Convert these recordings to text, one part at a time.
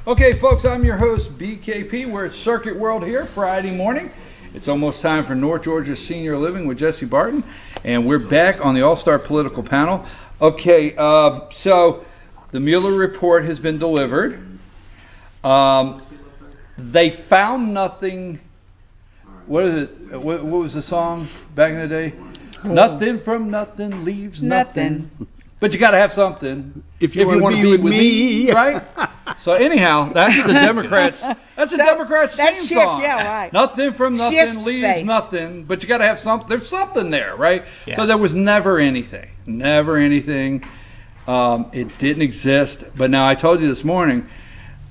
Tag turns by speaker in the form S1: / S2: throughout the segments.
S1: Okay, folks, I'm your host, BKP. We're at Circuit World here, Friday morning. It's almost time for North Georgia Senior Living with Jesse Barton, and we're back on the All-Star Political Panel. Okay, so the Mueller report has been delivered. They found nothing. What is it? What was the song back in the day? Nothing from nothing leaves nothing. But you got to have something if you want to be with me, right? So anyhow, that's the Democrats. That's the Democrats' theme song.
S2: Yeah, right.
S1: Nothing from nothing leaves nothing. But you got to have something. There's something there, right? Yeah. So there was never anything. Never anything. It didn't exist. But now I told you this morning,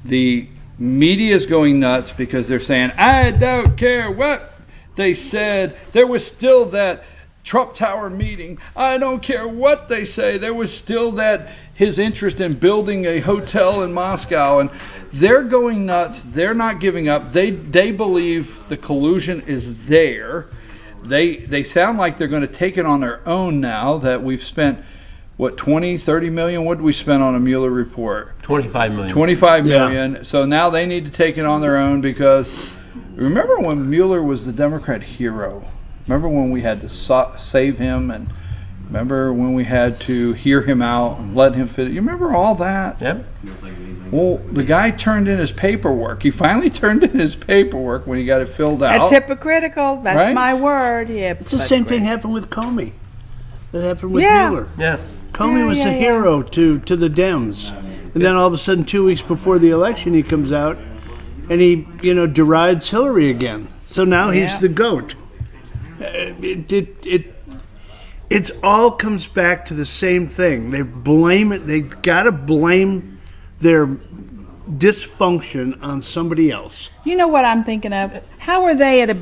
S1: the media is going nuts because they're saying, I don't care what they said. There was still that Trump Tower meeting. I don't care what they say. There was still that his interest in building a hotel in Moscow, and they're going nuts. They're not giving up. They believe the collusion is there. They sound like they're going to take it on their own now that we've spent what, 20, 30 million? What did we spend on a Mueller report?
S3: 25 million.
S1: 25 million. Yeah. So now they need to take it on their own because remember when Mueller was the Democrat hero? Remember when we had to save him, and remember when we had to hear him out and let him fit? You remember all that?
S3: Yep.
S1: Well, the guy turned in his paperwork. He finally turned in his paperwork when he got it filled out.
S2: That's hypocritical. That's right? My word. Yeah.
S4: It's the same thing happened with Comey. That happened with Mueller.
S3: Yeah.
S4: Comey was a hero to the Dems. And then all of a sudden, 2 weeks before the election, he comes out and he, derides Hillary again. So now he's the GOAT. It all comes back to the same thing. They blame it. They gotta blame their dysfunction on somebody else.
S2: You know what I'm thinking of? How are they at a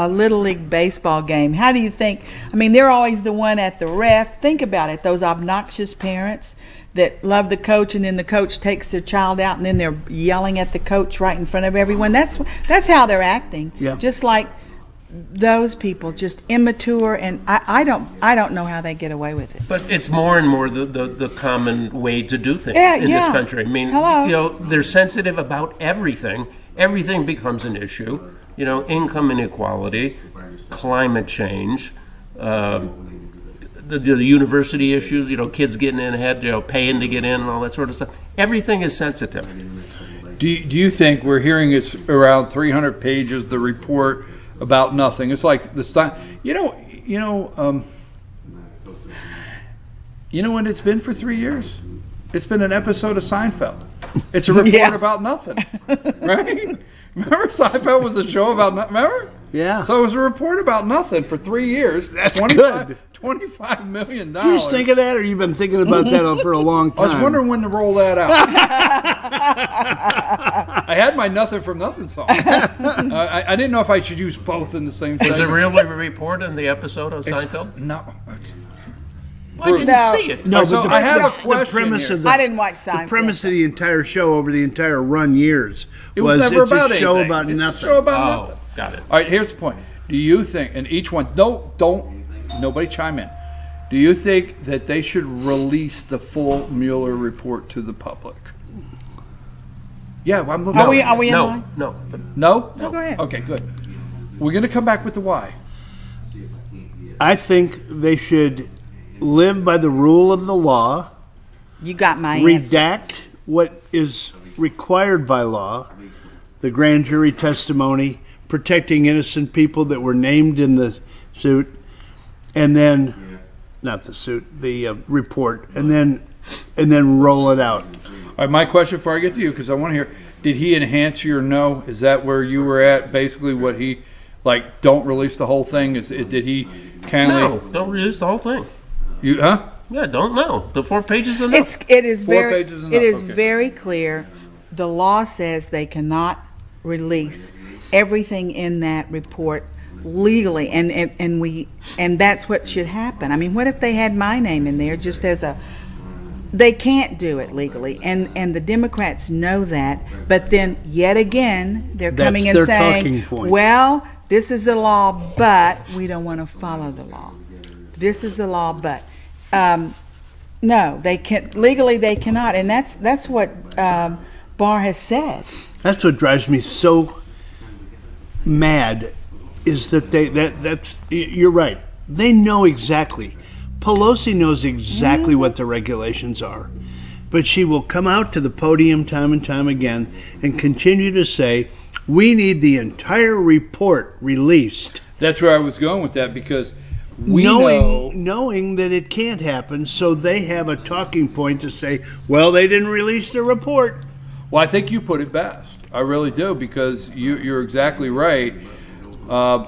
S2: little league baseball game? How do you think? I mean, they're always the one at the ref. Think about it. Those obnoxious parents that love the coach, and then the coach takes their child out, and then they're yelling at the coach right in front of everyone. That's how they're acting. Yeah. Just like those people, just immature, and I don't know how they get away with it.
S3: But it's more and more the common way to do things in this country. I mean, they're sensitive about everything. Everything becomes an issue. Income inequality, climate change, the university issues. Kids getting in ahead, paying to get in, and all that sort of stuff. Everything is sensitive.
S1: Do you think we're hearing it's around 300 pages? The report about nothing. It's like the you know what it's been for 3 years? It's been an episode of Seinfeld. It's a report about nothing, right? Remember Seinfeld was a show about nothing? Remember?
S4: Yeah.
S1: So it was a report about nothing for 3 years.
S4: That's good.
S1: $25 million.
S4: Did you just think of that, or you've been thinking about that for a long time?
S1: I was wondering when to roll that out. I had my Nothing from Nothing song. I didn't know if I should use both in the same segment.
S3: Was it really a report in the episode on Seinfeld?
S1: No.
S3: I didn't see it.
S1: No, but I have a question here.
S2: I didn't watch Seinfeld.
S4: The premise of the entire show over the entire run years
S1: was never about
S4: a show
S1: anything.
S4: about
S1: it's
S4: nothing.
S1: A show about nothing.
S3: Got it.
S1: All right, here's the point. Do you think, and each one, don't nobody chime in. Do you think that they should release the full Mueller report to the public? Yeah, well, I'm looking.
S2: Are we in line?
S1: No.
S2: No, go ahead.
S1: Okay, good. We're going to come back with the why.
S4: I think they should live by the rule of the law.
S2: You got my
S4: answer.
S2: Redact
S4: what is required by law, the grand jury testimony, protecting innocent people that were named in the suit, and then, not the suit, the report, and then roll it out.
S1: All right, my question before I get to you, because I want to hear, did he enhance your no? Is that where you were at? Basically, what he, like, don't release the whole thing? Did he kindly?
S3: No, don't release the whole thing.
S1: You, huh?
S3: Yeah, don't know. The 4 pages enough.
S2: It is very.
S1: Pages enough.
S2: It is
S1: okay.
S2: very clear. The law says they cannot release everything in that report legally, and that's what should happen. I mean, what if they had my name in there just as a? They can't do it legally, and the Democrats know that. But then, yet again, they're coming and saying, "Well, this is the law, but we don't want to follow the law. This is the law, but." No, they can't legally. They cannot, and that's what Barr has said.
S4: That's what drives me so mad, is that that's you're right. They know exactly. Pelosi knows exactly what the regulations are, but she will come out to the podium time and time again and continue to say, we need the entire report released.
S1: That's where I was going with that, because
S4: knowing that it can't happen, so they have a talking point to say, well, they didn't release the report.
S1: Well, I think you put it best. I really do, because you're exactly right.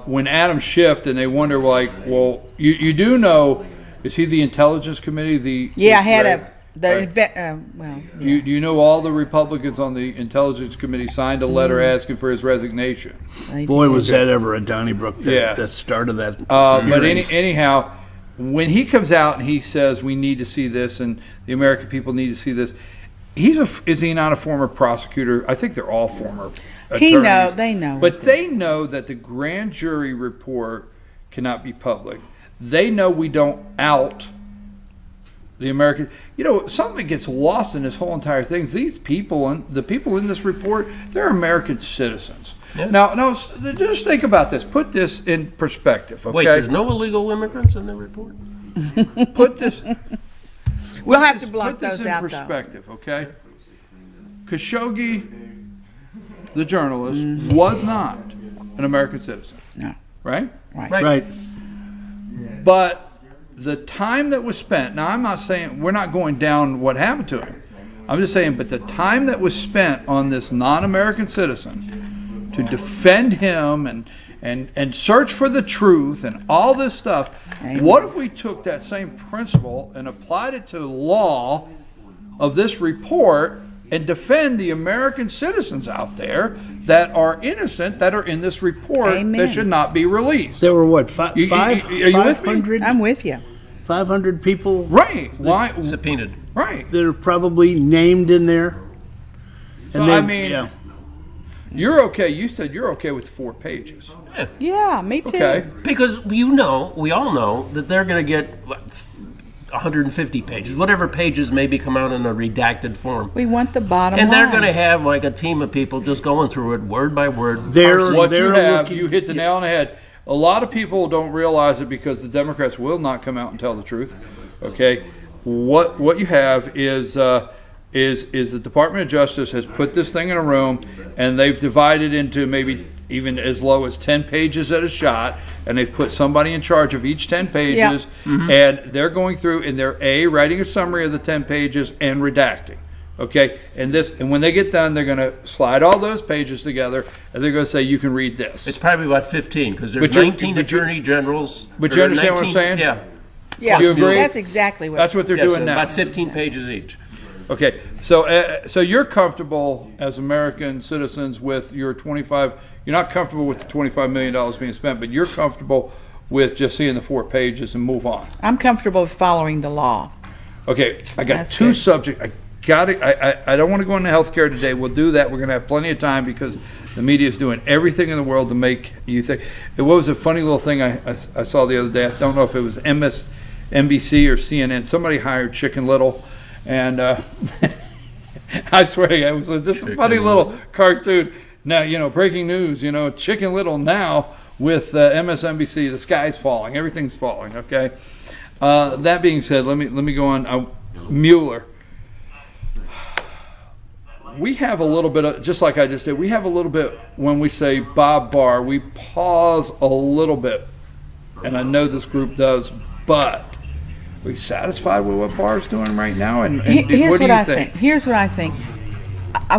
S1: When Adam Schiff, and they wonder, like, well, you do know, is he the Intelligence Committee?
S2: I had
S1: right? Do you know all the Republicans on the Intelligence Committee signed a letter asking for his resignation?
S4: Boy, was that ever a Donnybrook that started that.
S1: But anyhow, when he comes out and he says we need to see this and the American people need to see this, is he not a former prosecutor? I think they're all former attorneys.
S2: They know.
S1: But they know that the grand jury report cannot be public. They know we don't out the American. You know, something that gets lost in this whole entire thing is these people, and the people in this report, they're American citizens. Yeah. Now, just think about this. Put this in perspective, okay?
S3: Wait, there's no illegal immigrants in the report?
S1: Put this.
S2: We'll have to block those out,
S1: Put this in perspective, okay? Khashoggi, the journalist, was not an American citizen.
S2: No.
S1: Right?
S4: Right.
S1: But the time that was spent, now I'm not saying, we're not going down what happened to him. I'm just saying, but the time that was spent on this non-American citizen to defend him and search for the truth and all this stuff, what if we took that same principle and applied it to the law of this report and defend the American citizens out there that are innocent, that are in this report that should not be released?
S4: There were what, 500?
S1: Are you with me?
S2: I'm with you.
S4: 500 people,
S1: right? Why
S3: subpoenaed?
S1: Right.
S4: They're probably named in there.
S1: So I mean, you're okay. You said you're okay with 4 pages.
S2: Yeah, me too.
S1: Okay.
S3: Because we all know that they're going to get 150 pages, whatever pages maybe come out in a redacted form.
S2: We want the bottom
S3: and
S2: line.
S3: they're going to have like a team of people just going through it word by word.
S1: You hit the nail on the head. A lot of people don't realize it because the Democrats will not come out and tell the truth. Okay, what you have is the Department of Justice has put this thing in a room, and they've divided into maybe even as low as 10 pages at a shot, and they've put somebody in charge of each 10 pages, and they're going through and they're writing a summary of the 10 pages and redacting. Okay, and when they get done, they're going to slide all those pages together, and they're going to say, you can read this.
S3: It's probably about 15, because there's 19 attorney generals.
S1: But you understand what I'm saying?
S3: Yeah.
S2: Yeah,
S1: you agree?
S2: That's exactly what.
S1: That's what they're doing now.
S3: About 15 pages each.
S1: Okay, so you're comfortable as American citizens with your 25. You're not comfortable with the $25 million being spent, but you're comfortable with just seeing the 4 pages and move on.
S2: I'm comfortable with following the law.
S1: Okay, I got two subjects. I don't want to go into healthcare today. We'll do that. We're going to have plenty of time because the media is doing everything in the world to make you think. What was a funny little thing I saw the other day? I don't know if it was MSNBC or CNN. Somebody hired Chicken Little, and I swear to God, it was just a funny little cartoon. Now, breaking news, Chicken Little now with MSNBC. The sky's falling. Everything's falling, okay? That being said, let me go on. Mueller. We have a little bit of, just like I just did, we have a little bit when we say Bob Barr, we pause a little bit. And I know this group does, but are we satisfied with what Barr's doing right now? And
S2: here's what I think. Here's what I think.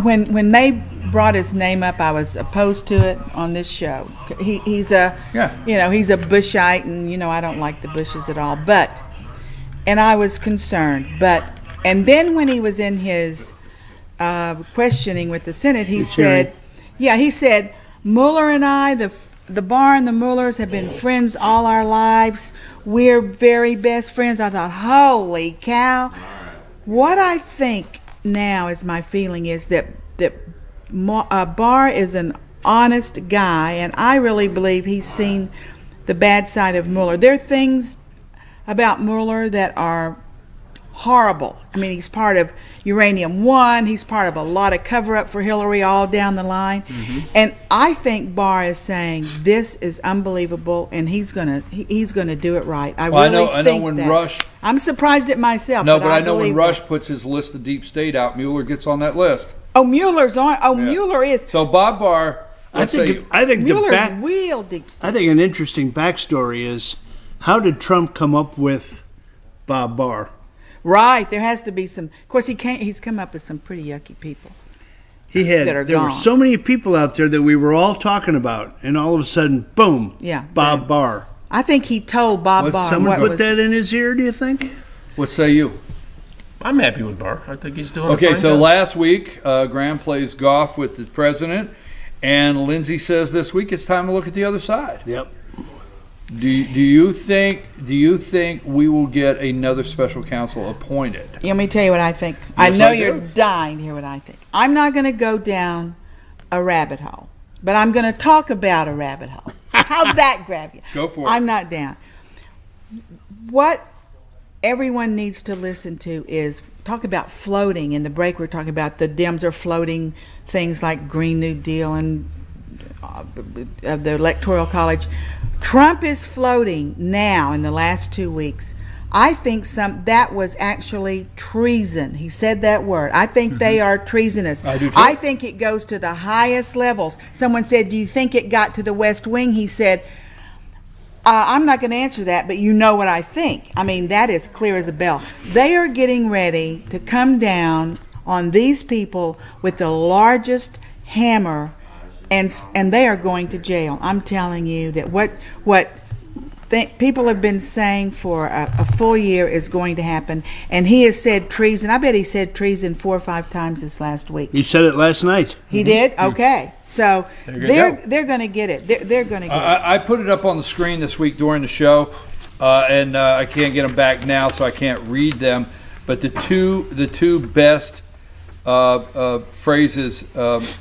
S2: When they brought his name up, I was opposed to it on this show. He's a Bushite, and I don't like the Bushes at all. And I was concerned. And then when he was in his questioning with the Senate, he said, Mueller and I, the Barr and the Muellers have been friends all our lives. We're very best friends. I thought, holy cow. What I think now is my feeling is that Barr is an honest guy, and I really believe he's seen the bad side of Mueller. There are things about Mueller that are horrible. I mean, he's part of Uranium One. He's part of a lot of cover-up for Hillary all down the line. And I think Barr is saying this is unbelievable, and he's gonna do it right. I know when that.
S1: Rush.
S2: I'm surprised at myself.
S1: No, but I know when Rush puts his list of deep state out, Mueller gets on that list.
S2: Oh, Mueller's on. Oh, yeah. Mueller is.
S1: So Bob Barr.
S4: I think
S2: Mueller's real deep state.
S4: I think an interesting backstory is how did Trump come up with Bob Barr?
S2: Right, there has to be some. Of course, he's come up with some pretty yucky people.
S4: There were so many people out there that we were all talking about, and all of a sudden, boom, Bob Barr.
S2: I think he told Bob Barr.
S4: Someone put that in his ear, do you think?
S1: What say you?
S3: I'm happy with Barr. I think he's doing a fine
S1: Okay, so
S3: job.
S1: last week, Graham plays golf with the president, and Lindsay says this week it's time to look at the other side.
S4: Yep.
S1: Do you think we will get another special counsel appointed?
S2: Let me tell you what I think. Yes, I know you're dying to hear what I think. I'm not going to go down a rabbit hole, but I'm going to talk about a rabbit hole. How's that grab you?
S1: Go for it.
S2: I'm not down. What everyone needs to listen to is talk about floating. In the break, we're talking about the Dems are floating things like Green New Deal and the Electoral College. Trump is floating now in the last 2 weeks. I think that was actually treason. He said that word. I think they are treasonous.
S1: I do too.
S2: I think it goes to the highest levels. Someone said, do you think it got to the West Wing? He said, I'm not going to answer that, but you know what I think. I mean, that is clear as a bell. They are getting ready to come down on these people with the largest hammer, and they are going to jail. I'm telling you that what people have been saying for a full year is going to happen. And he has said treason. I bet he said treason 4 or 5 times this last week.
S4: He said it last night.
S2: He did? Okay. So they're going to get it. They're going to get it.
S1: I put it up on the screen this week during the show, and I can't get them back now, so I can't read them. But the two best phrases,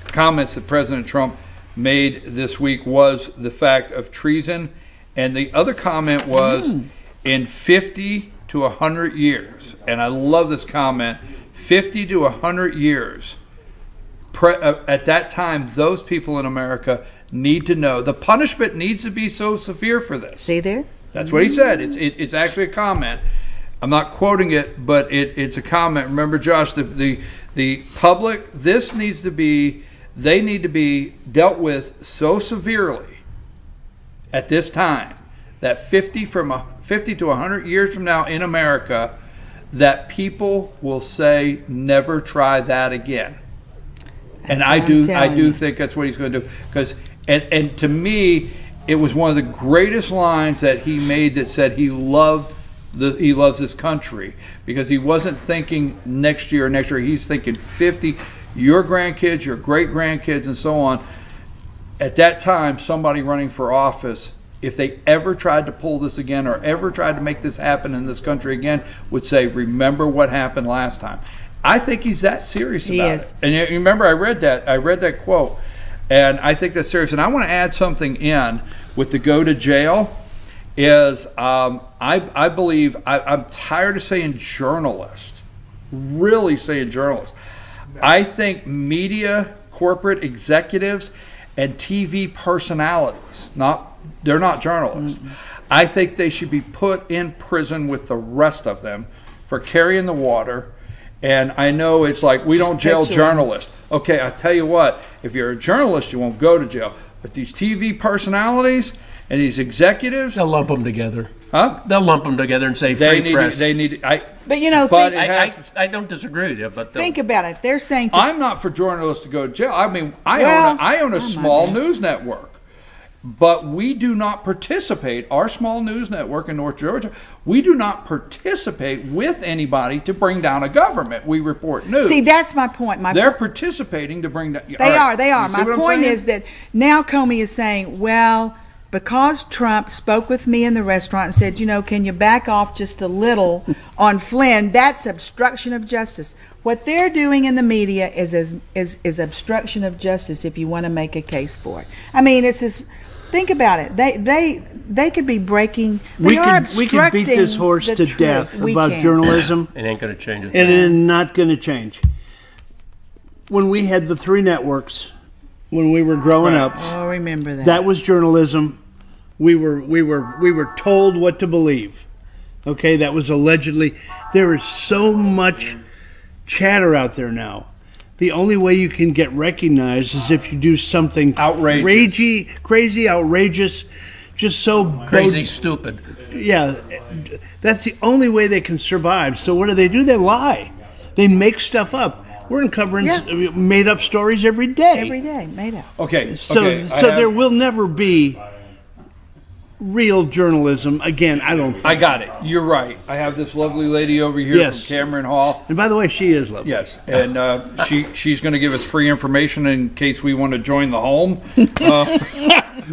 S1: comments that President Trump made this week was the fact of treason, and the other comment was in 50 to 100 years, and I love this comment, 50 to 100 years, at that time, those people in America need to know the punishment needs to be so severe for this.
S2: See there?
S1: That's what he said. It's actually a comment. I'm not quoting it, but it's a comment. Remember, Josh, the public, this needs to be, they need to be dealt with so severely at this time that 50 to 100 years from now in America, that people will say, never try that again. And I do think that's what he's going to do. Because and to me, it was one of the greatest lines that he made that said he loves this country, because he wasn't thinking next year. He's thinking 50, your grandkids, your great grandkids, and so on. At that time, somebody running for office, if they ever tried to pull this again or ever tried to make this happen in this country again, would say, remember what happened last time. I think he's that serious about it. And you remember, I read that quote, and I think that's serious. And I want to add something in with the go to jail. Is I believe I'm tired of saying journalist, really saying journalist. I think media, corporate executives, and TV personalities, they're not journalists. I think they should be put in prison with the rest of them for carrying the water. And I know it's like, we don't jail journalists. Okay, I tell you what, if you're a journalist, you won't go to jail. But these TV personalities and these executives,
S3: they'll lump them together.
S1: Huh?
S3: They'll lump them together and say free press.
S2: But you know,
S3: I don't disagree with you. But
S2: think about it. They're saying
S1: I'm not for journalists to go to jail. I mean, I own a small news network, but we do not participate. Our small news network in North Georgia, we do not participate with anybody to bring down a government. We report news.
S2: See, that's my point.
S1: They're participating to bring down.
S2: They are. My point is that now Comey is saying, well, because Trump spoke with me in the restaurant and said, you know, can you back off just a little on Flynn, that's obstruction of justice. What they're doing in the media is obstruction of justice if you want to make a case for it. I mean, it's Think about it. They could be breaking.
S4: We could beat this horse to death about journalism.
S3: It ain't going to change it.
S4: It is not going to change. When we had the 3 networks, when we were growing up,
S2: remember that.
S4: That was journalism. We were told what to believe. Okay, that was allegedly. There is so much chatter out there now. The only way you can get recognized is if you do something
S1: outrageous,
S4: crazy, outrageous, just so
S3: crazy, stupid.
S4: Yeah, that's the only way they can survive. So what do? They lie. They make stuff up. We're uncovering made-up stories every day.
S2: Every day, made up.
S1: Okay.
S4: So there will never be real journalism again. I don't think.
S1: I got it. You're right. I have this lovely lady over here from Cameron Hall.
S4: And by the way, she is lovely.
S1: Yes, and she's going to give us free information in case we want to join the home.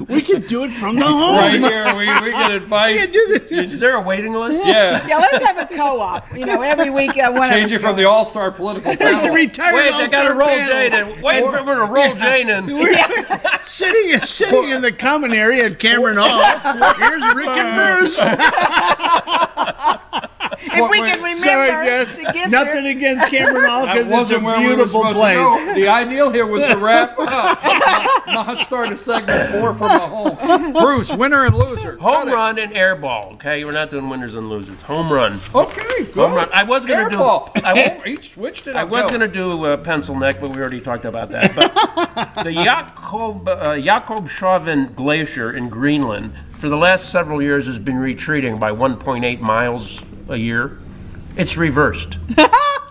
S4: We can do it from the home.
S1: Right here, we get advice.
S3: Is there a waiting list?
S1: Yeah.
S2: Yeah, let's have a co-op. Every week I want to
S1: change it from the all-star political
S4: There's a
S1: panel.
S4: retired
S3: Wait, they got to roll Jane in. Wait for them to roll Jane in.
S4: Sitting in the common area at Cameron Hall. Here's Rick and Bruce.
S2: If we can remember to get
S4: nothing
S2: there.
S4: against Cameron Hall because it's a
S1: where
S4: beautiful
S1: we were
S4: place.
S1: to go. The ideal here was to wrap up, not start a segment 4 from the home. Bruce, winner and loser.
S3: Home run and air ball. Okay, we're not doing winners and losers. Home run.
S1: Okay, good.
S3: Home run. I was going to do.
S1: Each switched it.
S3: I was going to do pencil neck, but we already talked about that. But the Jakob Chauvin Glacier in Greenland for the last several years has been retreating by 1.8 miles a year. It's reversed.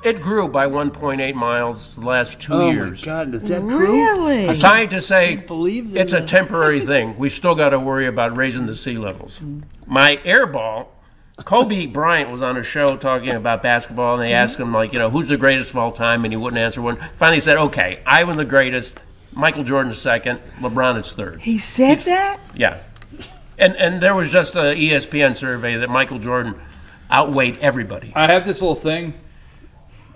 S3: It grew by 1.8 miles the last 2 years.
S4: Oh my God, is that true?
S2: Really?
S3: Scientists say
S4: believe
S3: it's a temporary thing. We still got to worry about raising the sea levels. My air ball, Kobe Bryant was on a show talking about basketball, and they asked him, who's the greatest of all time, and he wouldn't answer one. Finally, he said, okay, I am the greatest. Michael Jordan's second. LeBron is third.
S2: He said that?
S3: Yeah. And there was just an ESPN survey that Michael Jordan outweighed everybody.
S1: I have this little thing.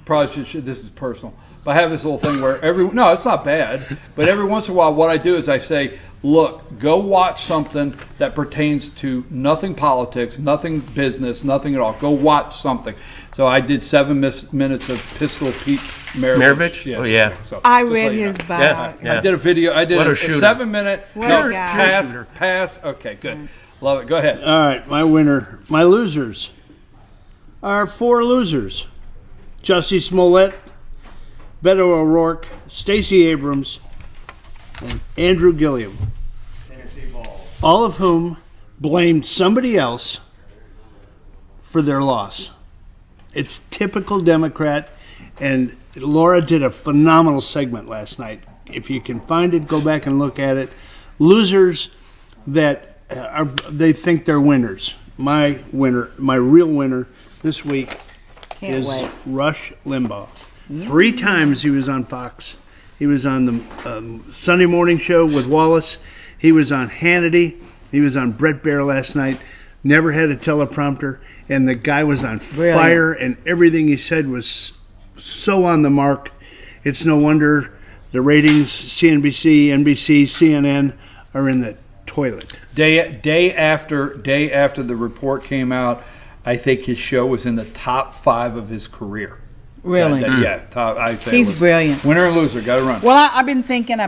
S1: Probably should this is personal, but I have this little thing where no, it's not bad, but every once in a while, what I do is I say, look, go watch something that pertains to nothing politics, nothing business, nothing at all. Go watch something. So I did 7 minutes of Pistol Pete Maravich.
S3: Yeah. Oh yeah.
S1: So,
S2: I read his bio.
S1: I did a video. I did a 7-minute
S2: guy.
S1: pass. Okay, good. Love it. Go ahead.
S4: All right, my losers are 4 losers. Jussie Smollett, Beto O'Rourke, Stacey Abrams, and Andrew Gilliam. All of whom blamed somebody else for their loss. It's typical Democrat, and Laura did a phenomenal segment last night. If you can find it, go back and look at it. Losers that they think they're winners. My real winner this week is Rush Limbaugh. 3 times he was on Fox. He was on the Sunday morning show with Wallace. He was on Hannity. He was on Bret Baier last night. Never had a teleprompter. And the guy was on fire, and everything he said was so on the mark. It's no wonder the ratings, CNBC, NBC, CNN, are in the toilet.
S1: Day after the report came out, I think his show was in the top 5 of his career.
S2: Really?
S1: Yeah.
S2: He's brilliant.
S1: Winner or loser, got to run.
S2: Well, I've been thinking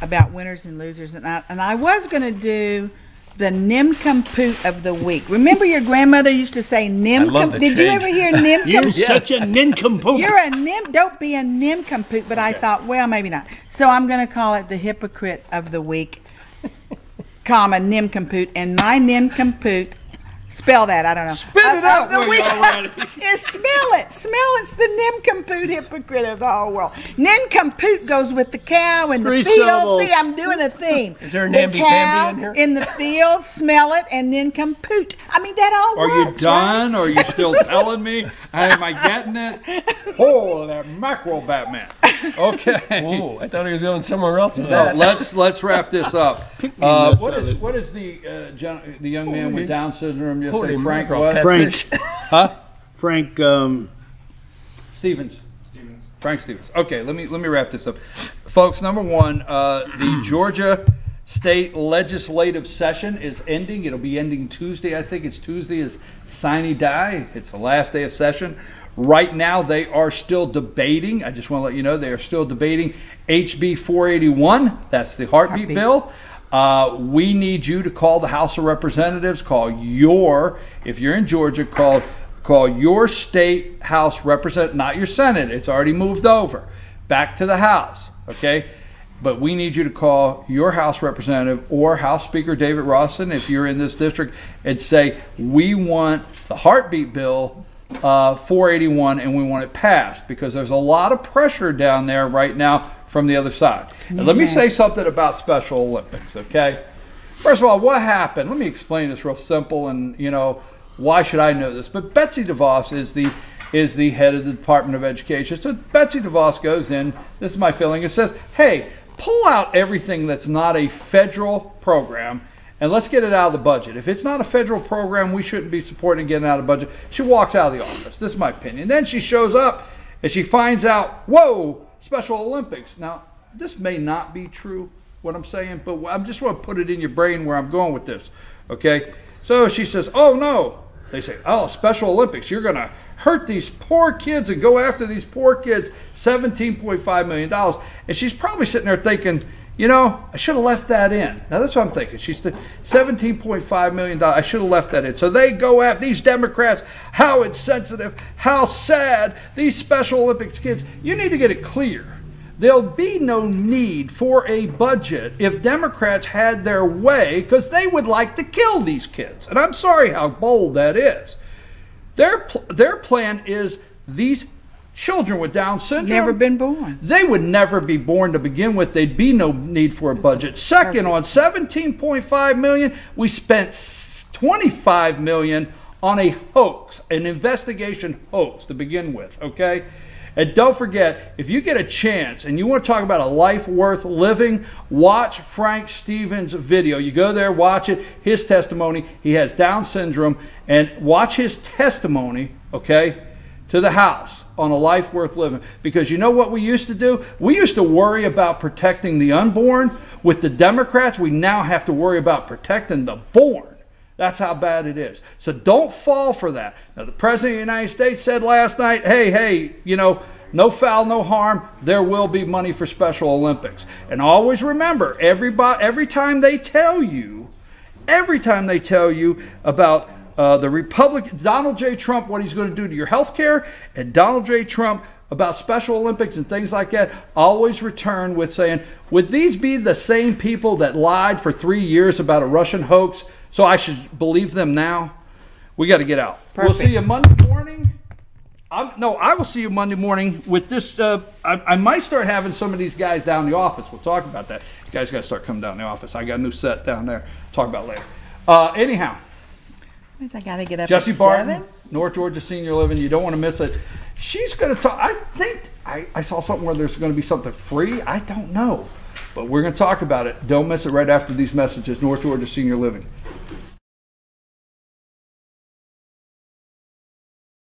S2: about winners and losers, and I was going to do the nincompoop of the week. Remember your grandmother used to say nincompoop? Did you ever hear nincompoop?
S4: You're such a nincompoop.
S2: You're a don't be a nincompoop, but I thought, well, maybe not. So I'm going to call it the hypocrite of the week, nincompoop, and my nincompoop. Spell that, I don't know.
S1: Spit it out already.
S2: Is smell it. Smell it's the nincompoop hypocrite of the whole world. Nincompoop goes with the cow in the
S4: 3
S2: field.
S4: syllables.
S2: See, I'm doing a theme.
S3: Is there a
S2: the
S3: namby-pamby
S2: cow
S3: in here?
S2: in the field, smell it, and nincompoop. I mean, that all
S1: Are
S2: works.
S1: you done?
S2: Right?
S1: Or are you still telling me? Am I getting it? Oh, that mackerel Batman. Okay.
S3: Oh, I thought he was going somewhere else with that.
S1: Let's wrap this up. What is the young man with Down syndrome? Yes, Frank. What?
S4: Frank.
S1: Huh?
S4: Frank.
S1: Stevens. Frank Stevens. Okay, let me wrap this up, folks. Number one, the Georgia state legislative session is ending. It'll be ending Tuesday. I think it's Tuesday is sine die. It's the last day of session. Right now, they are still debating. I just want to let you know they are still debating HB 481. That's the heartbeat bill. We need you to call the House of Representatives. If you're in Georgia, call your state House representative, not your Senate. It's already moved over back to the House, okay? But we need you to call your House representative or House Speaker David Rawson if you're in this district and say, we want the heartbeat bill 481 and we want it passed, because there's a lot of pressure down there right now from the other side. And let me say something about Special Olympics, okay? First of all, what happened? Let me explain this real simple, and why should I know this? But Betsy DeVos is the head of the Department of Education. So Betsy DeVos goes in, this is my feeling, it says, hey, pull out everything that's not a federal program and let's get it out of the budget. If it's not a federal program, we shouldn't be supporting getting it out of the budget. She walks out of the office. This is my opinion. Then she shows up and she finds out, whoa, Special Olympics. Now, this may not be true, what I'm saying, but I just want to put it in your brain where I'm going with this, okay? So she says, oh, no. They say, oh, Special Olympics, you're going to hurt these poor kids and go after these poor kids, $17.5 million. And she's probably sitting there thinking, I should have left that in. Now, that's what I'm thinking. She's $17.5 million. I should have left that in. So they go after these Democrats, how insensitive, how sad, these Special Olympics kids. You need to get it clear. There'll be no need for a budget if Democrats had their way, because they would like to kill these kids. And I'm sorry how bold that is. Their plan is these children with Down syndrome.
S2: Never been born.
S1: They would never be born to begin with. There'd be no need for a budget. Second, on $17.5 million, we spent $25 million on a hoax, an investigation hoax to begin with, okay? And don't forget, if you get a chance and you want to talk about a life worth living, watch Frank Stevens' video. You go there, watch it, his testimony. He has Down syndrome. And watch his testimony, okay, to the House on a life worth living. Because you know what we used to do? We used to worry about protecting the unborn. With the Democrats, we now have to worry about protecting the born. That's how bad it is. So don't fall for that. Now, the President of the United States said last night, hey, no foul, no harm. There will be money for Special Olympics. And always remember, every time they tell you about the Republican, Donald J. Trump, what he's going to do to your health care, and Donald J. Trump about Special Olympics and things like that, always return with saying, would these be the same people that lied for 3 years about a Russian hoax? So I should believe them now? We got to get out. Perfect. We'll see you Monday morning. I will see you Monday morning with this. I might start having some of these guys down in the office. We'll talk about that. You guys got to start coming down in the office. I got a new set down there. Talk about later. Anyhow.
S2: Means I got to get up
S1: Jesse
S2: at
S1: Barton,
S2: 7?
S1: North Georgia Senior Living. You don't want to miss it. She's going to talk. I think I saw something where there's going to be something free. I don't know. But we're going to talk about it. Don't miss it right after these messages. North Georgia Senior Living.